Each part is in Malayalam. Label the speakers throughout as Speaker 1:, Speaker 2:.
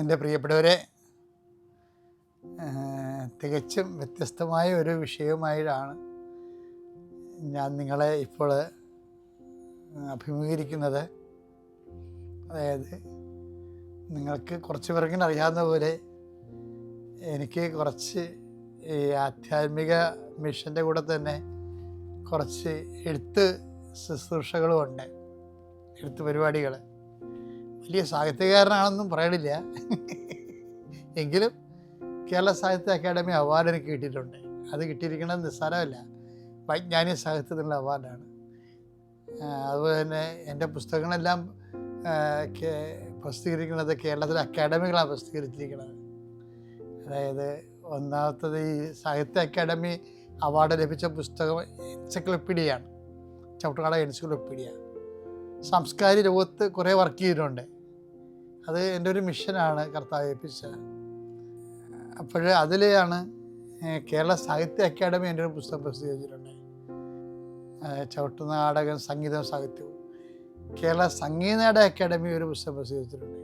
Speaker 1: എൻ്റെ പ്രിയപ്പെട്ടവരെ, തികച്ചും വ്യത്യസ്തമായ ഒരു വിഷയവുമായിട്ടാണ് ഞാൻ നിങ്ങളെ ഇപ്പോൾ അഭിമുഖീകരിക്കുന്നത്. അതായത് നിങ്ങൾക്ക് കുറച്ച് പേർക്കിന് അറിയാവുന്ന പോലെ എനിക്ക് കുറച്ച് ഈ ആധ്യാത്മിക മിഷൻ്റെ കൂടെ തന്നെ കുറച്ച് എഴുത്ത് ശുശ്രൂഷകളുമുണ്ട്, എഴുത്ത് പരിപാടികൾ. വലിയ സാഹിത്യകാരനാണെന്നും പറയണില്ല, എങ്കിലും കേരള സാഹിത്യ അക്കാദമി അവാർഡ് എനിക്ക് കിട്ടിയിട്ടുണ്ട്. അത് കിട്ടിയിരിക്കുന്നത് നിസ്സാരമല്ല, വൈജ്ഞാനിക സാഹിത്യത്തിനുള്ള അവാർഡാണ്. അതുപോലെ തന്നെ എൻ്റെ പുസ്തകങ്ങളെല്ലാം പ്രസിദ്ധീകരിക്കുന്നത് കേരളത്തിലെ അക്കാദമികളാണ് പ്രസിദ്ധീകരിച്ചിരിക്കുന്നത്. അതായത് ഒന്നാമത്തത് ഈ സാഹിത്യ അക്കാദമി അവാർഡ് ലഭിച്ച പുസ്തകം എൻസൈക്ലോപ്പീഡിയയാണ്, ചവിട്ടുകാട് എൻസൈക്ലോപ്പീഡിയ. സാംസ്കാരിക ലോകത്ത് കുറേ വർക്ക് ചെയ്തിട്ടുണ്ട്. അത് എൻ്റെ ഒരു മിഷനാണ് കർത്താവ് ഏൽപ്പിച്ചത്. അപ്പോൾ അതിലെയാണ് കേരള സാഹിത്യ അക്കാദമി എൻ്റെ ഒരു പുസ്തകം പ്രസിദ്ധീകരിച്ചിട്ടുണ്ട്, ചവിട്ടുനാടകം സംഗീതവും സാഹിത്യവും. കേരള സംഗീത നാടക അക്കാദമി ഒരു പുസ്തകം പ്രസിദ്ധീകരിച്ചിട്ടുണ്ട്,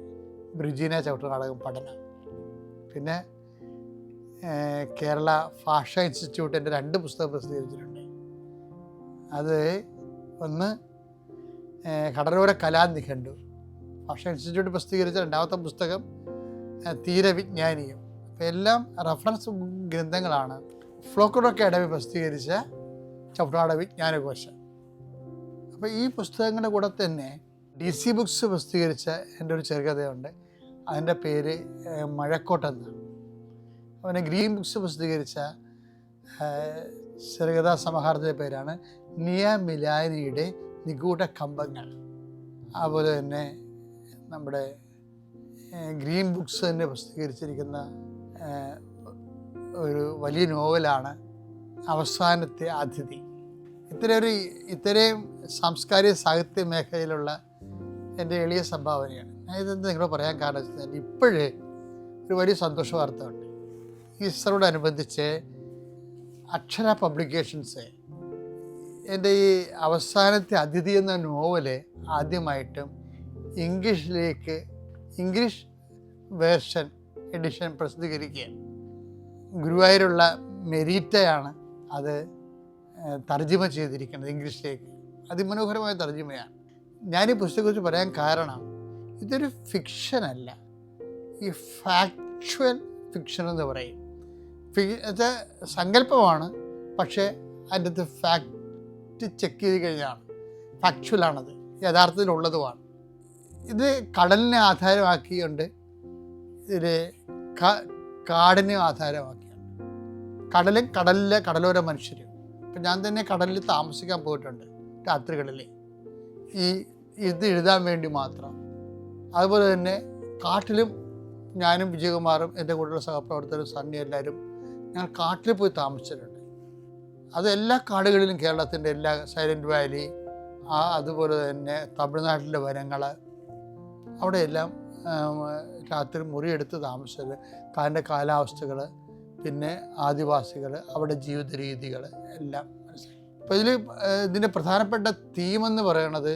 Speaker 1: ബ്രിജീന ചവിട്ടുനാടകം പഠനം. പിന്നെ കേരള ഭാഷാ ഇൻസ്റ്റിറ്റ്യൂട്ട് എൻ്റെ 2 പുസ്തകം പ്രസിദ്ധീകരിച്ചിട്ടുണ്ട്. അത് ഒന്ന് കടലോര കലാനിഘണ്ടു, ഭാഷാ ഇൻസ്റ്റിറ്റ്യൂട്ട് പ്രസിദ്ധീകരിച്ച 2ാമത്തെ പുസ്തകം തീരവിജ്ഞാനിയും. അപ്പോൾ എല്ലാം റഫറൻസ് ഗ്രന്ഥങ്ങളാണ്. ഫ്ലോക്കർ അക്കാദമി പ്രസിദ്ധീകരിച്ച ചവിട്ടുനാട വിജ്ഞാനകോശം. അപ്പോൾ ഈ പുസ്തകങ്ങളുടെ കൂടെ തന്നെ DC ബുക്സ് പ്രസിദ്ധീകരിച്ച എൻ്റെ ഒരു ചെറുകഥയുണ്ട്, അതിൻ്റെ പേര് മഴക്കോട്ടെന്നാണ്. അവനെ ഗ്രീൻ ബുക്സ് പ്രസിദ്ധീകരിച്ച ചെറുകഥാ സമാഹാരത്തിൻ്റെ പേരാണ് നിയ മിലാനിയുടെ നിഗൂഢ കമ്പങ്ങൾ. അതുപോലെ തന്നെ നമ്മുടെ ഗ്രീൻ ബുക്സ് തന്നെ പ്രസിദ്ധീകരിച്ചിരിക്കുന്ന ഒരു വലിയ നോവലാണ് അവസാനത്തെ അതിഥി. ഇത്രയും സാംസ്കാരിക സാഹിത്യ മേഖലയിലുള്ള എൻ്റെ എളിയ സംഭാവനയാണ്. ഞാൻ ഇതെന്ത് നിങ്ങളോട് പറയാൻ കാരണം വെച്ചാൽ, ഇപ്പോഴേ ഒരു വലിയ സന്തോഷ വാർത്ത ഉണ്ട്. ഈസ്റ്ററോടനുബന്ധിച്ച് അക്ഷര പബ്ലിക്കേഷൻസ് എൻ്റെ ഈ അവസാനത്തെ അതിഥി എന്ന നോവല് ആദ്യമായിട്ടും ഇംഗ്ലീഷ് വേർഷൻ എഡിഷൻ പ്രസിദ്ധീകരിക്കുകയാണ്. ഗുരുവായൂരുള്ള മെരീറ്റയാണ് അത് തർജ്ജിമ ചെയ്തിരിക്കുന്നത് ഇംഗ്ലീഷിലേക്ക്. അതിമനോഹരമായ തർജ്ജിമയാണ്. ഞാൻ ഈ പുസ്തകത്തെക്കുറിച്ച് പറയാൻ കാരണം, ഇതൊരു ഫിക്ഷനല്ല, ഈ ഫാക്ച്വൽ ഫിക്ഷൻ എന്ന് പറയും. സങ്കല്പമാണ്, പക്ഷേ അതിൻ്റെ അകത്ത് ഫാക്റ്റ് ചെക്ക് ചെയ്ത് കഴിഞ്ഞാണ് ഫാക്ച്വലാണത്, യഥാർത്ഥത്തിലുള്ളതുമാണ്. ഇത് കടലിനെ ആധാരമാക്കിയുണ്ട്, ഇതിൽ കാടിനെ ആധാരമാക്കിയുണ്ട്. കടലും കടലോര മനുഷ്യരും. ഇപ്പം ഞാൻ തന്നെ കടലിൽ താമസിക്കാൻ പോയിട്ടുണ്ട് രാത്രികളിൽ, ഇത് എഴുതാൻ വേണ്ടി മാത്രം. അതുപോലെ തന്നെ കാട്ടിലും ഞാനും വിജയകുമാറും എൻ്റെ കൂടെയുള്ള സഹപ്രവർത്തകരും സണ്ണി എല്ലാവരും ഞങ്ങൾ കാട്ടിൽ പോയി താമസിച്ചിട്ടുണ്ട്. അത് എല്ലാ കാടുകളിലും, കേരളത്തിൻ്റെ എല്ലാ സൈലൻറ്റ് വാലി, അതുപോലെ തന്നെ തമിഴ്നാട്ടിലെ വനങ്ങൾ, അവിടെയെല്ലാം രാത്രി മുറിയെടുത്ത് താമസിച്ചത്. അതിൻ്റെ കാലാവസ്ഥകൾ, പിന്നെ ആദിവാസികൾ, അവിടെ ജീവിത രീതികൾ എല്ലാം മനസ്സിലായി. അപ്പോൾ ഇതിൻ്റെ പ്രധാനപ്പെട്ട തീമെന്ന് പറയുന്നത്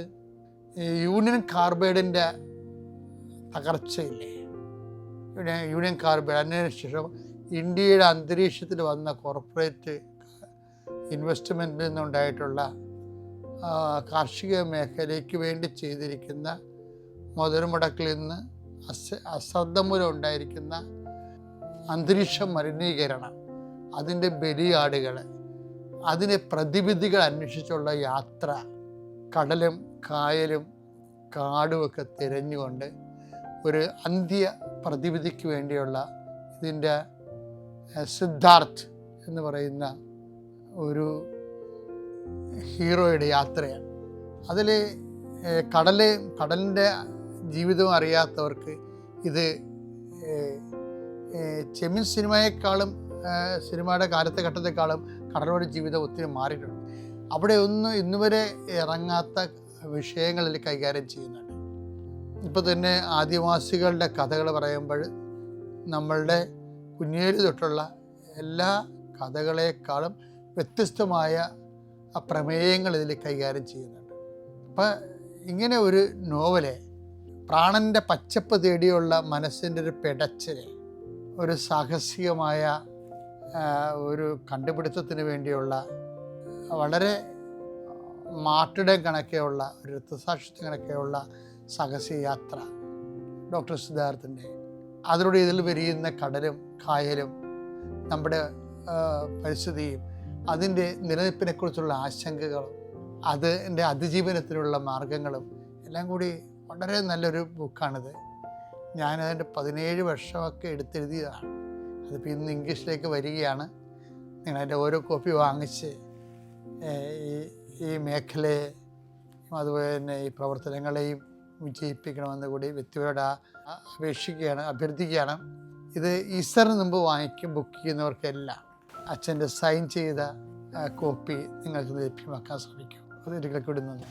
Speaker 1: യൂണിയൻ കാർബൈഡിൻ്റെ തകർച്ചയില്ലേ. യൂണിയൻ കാർബൈഡ് അതിനുശേഷം ഇന്ത്യയുടെ അന്തരീക്ഷത്തിൽ വന്ന കോർപ്പറേറ്റ് ഇൻവെസ്റ്റ്മെൻറ്റിൽ നിന്നുണ്ടായിട്ടുള്ള കാർഷിക മേഖലയ്ക്ക് വേണ്ടി ചെയ്തിരിക്കുന്ന മുതൽമുടക്കിൽ നിന്ന് അശ്രദ്ധ മൂലം ഉണ്ടായിരിക്കുന്ന അന്തരീക്ഷ മലിനീകരണം, അതിൻ്റെ ബലിയാടുകൾ, അതിൻ്റെ പ്രതിവിധികൾ അന്വേഷിച്ചുള്ള യാത്ര, കടലും കായലും കാടുമൊക്കെ തിരഞ്ഞുകൊണ്ട് ഒരു അന്ത്യ പ്രതിവിധിക്ക് വേണ്ടിയുള്ള ഇതിൻ്റെ സിദ്ധാർത്ഥ് എന്ന് പറയുന്ന ഒരു ഹീറോയുടെ യാത്രയാണ്. അതിൽ കടലിൻ്റെ ജീവിതം അറിയാത്തവർക്ക് ഇത് ചെമ്മീൻ സിനിമയെക്കാളും, സിനിമയുടെ കാലത്തെക്കാളും കടലോര ജീവിതം ഒത്തിരി മാറിയിട്ടുണ്ട്. അവിടെ ഒന്നും ഇന്നുവരെ ഇറങ്ങാത്ത വിഷയങ്ങളിൽ കൈകാര്യം ചെയ്യുന്നുണ്ട്. ഇപ്പോൾ തന്നെ ആദിവാസികളുടെ കഥകൾ പറയുമ്പോൾ നമ്മളുടെ കുഞ്ഞേലി തൊട്ടുള്ള എല്ലാ കഥകളെക്കാളും വ്യത്യസ്തമായ പ്രമേയങ്ങൾ ഇതിൽ കൈകാര്യം ചെയ്യുന്നുണ്ട്. അപ്പം ഇങ്ങനെ ഒരു നോവല് പ്രാണൻ്റെ പച്ചപ്പ് തേടിയുള്ള മനസ്സിൻ്റെ ഒരു പിടച്ചിൽ, ഒരു സാഹസികമായ ഒരു കണ്ടുപിടുത്തത്തിന് വേണ്ടിയുള്ള വളരെ മാർട്ടിടം കണക്കെയുള്ള ഒരു രക്തസാക്ഷിത്വം കണക്കെയുള്ള സാഹസിക യാത്ര ഡോക്ടർ സിദ്ധാർത്ഥിൻ്റെ. അതിലൂടെ ഇതിൽ വിരിയുന്ന കടലും കായലും നമ്മുടെ പരിസ്ഥിതിയും അതിൻ്റെ നിലനിൽപ്പിനെക്കുറിച്ചുള്ള ആശങ്കകളും അതിൻ്റെ അതിജീവനത്തിനുള്ള മാർഗങ്ങളും എല്ലാം കൂടി വളരെ നല്ലൊരു ബുക്കാണിത്. ഞാനതിൻ്റെ 17 വർഷമൊക്കെ എടുത്തെഴുതിയതാണ്. അതിപ്പോൾ ഇന്ന് ഇംഗ്ലീഷിലേക്ക് വരികയാണ്. നിങ്ങളതിൻ്റെ ഓരോ കോപ്പി വാങ്ങിച്ച് ഈ മേഖലയെ അതുപോലെ തന്നെ ഈ പ്രവർത്തനങ്ങളെയും വിജയിപ്പിക്കണമെന്ന് കൂടി വ്യക്തിയോട് അപേക്ഷിക്കുകയാണ്, അഭ്യർത്ഥിക്കുകയാണ്. ഇത് ഈസ്റ്ററിന് മുമ്പ് ബുക്ക് ചെയ്യുന്നവർക്കെല്ലാം അച്ഛൻ്റെ സൈൻ ചെയ്ത കോപ്പി നിങ്ങൾക്ക് ലഭ്യമാക്കാൻ ശ്രമിക്കും. അത് ഒരിക്കൽ കൂടി നന്ദി.